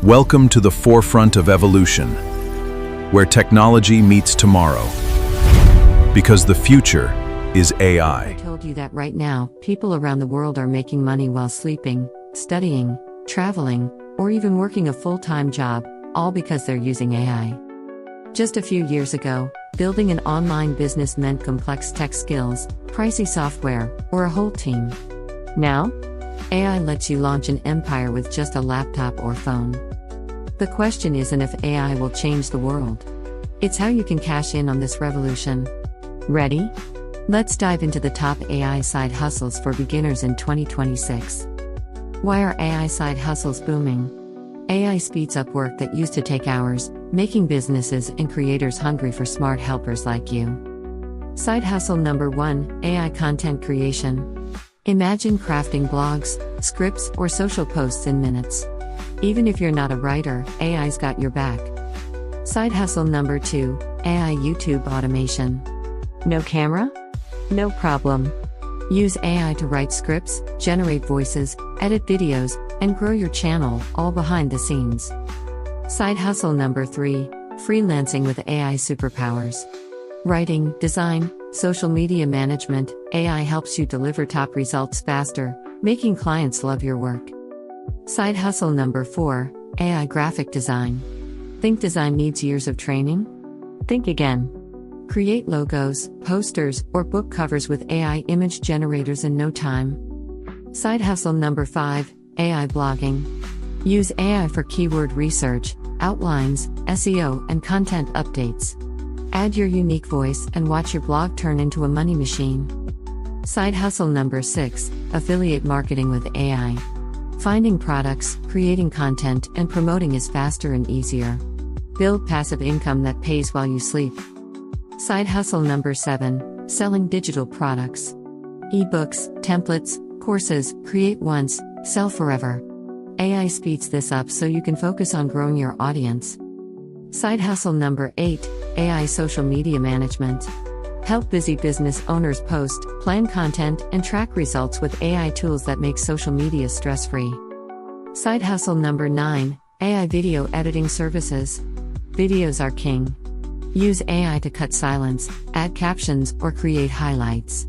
Welcome to the forefront of evolution, where technology meets tomorrow. Because the future is AI. I told you that right now, people around the world are making money while sleeping, studying, traveling, or even working a full-time job, all because they're using AI. Just a few years ago, building an online business meant complex tech skills, pricey software, or a whole team. Now, AI lets you launch an empire with just a laptop or phone. The question isn't if AI will change the world. It's how you can cash in on this revolution. Ready? Let's dive into the top AI side hustles for beginners in 2026. Why are AI side hustles booming? AI speeds up work that used to take hours, making businesses and creators hungry for smart helpers like you. Side hustle number 1: AI content creation. Imagine crafting blogs, scripts, or social posts in minutes. Even if you're not a writer, AI's got your back. Side hustle number 2: AI YouTube automation. No camera? No problem. Use AI to write scripts, generate voices, edit videos, and grow your channel, all behind the scenes. Side hustle number 3: freelancing with AI superpowers. Writing, design, social media management, AI helps you deliver top results faster, making clients love your work. Side hustle number 4: AI graphic design. Think design needs years of training? Think again. Create logos, posters, or book covers with AI image generators in no time. Side hustle number 5: AI blogging. Use AI for keyword research, outlines, SEO, and content updates. Add your unique voice and watch your blog turn into a money machine. Side hustle number 6: affiliate marketing with AI. Finding products, creating content, and promoting is faster and easier. Build passive income that pays while you sleep. Side hustle number 7: selling digital products. Ebooks, templates, courses, create once, sell forever. AI speeds this up so you can focus on growing your audience. Side hustle number 8: AI social media management. Help busy business owners post, plan content, and track results with AI tools that make social media stress-free. Side hustle number 9: AI video editing services. Videos are king. Use AI to cut silence, add captions, or create highlights.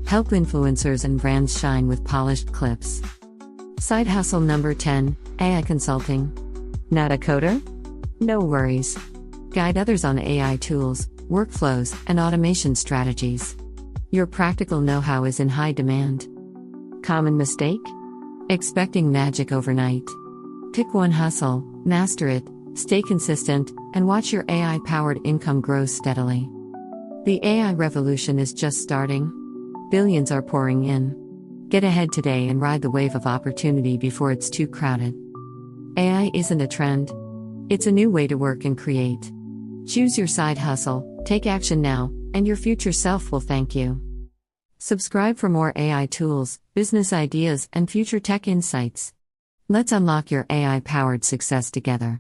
Help influencers and brands shine with polished clips. Side hustle number 10: AI consulting. Not a coder? No worries. Guide others on AI tools, workflows, and automation strategies. Your practical know-how is in high demand. Common mistake? Expecting magic overnight. Pick one hustle, master it, stay consistent, and watch your AI-powered income grow steadily. The AI revolution is just starting. Billions are pouring in. Get ahead today and ride the wave of opportunity before it's too crowded. AI isn't a trend. It's a new way to work and create. Choose your side hustle, take action now, and your future self will thank you. Subscribe for more AI tools, business ideas, and future tech insights. Let's unlock your AI-powered success together.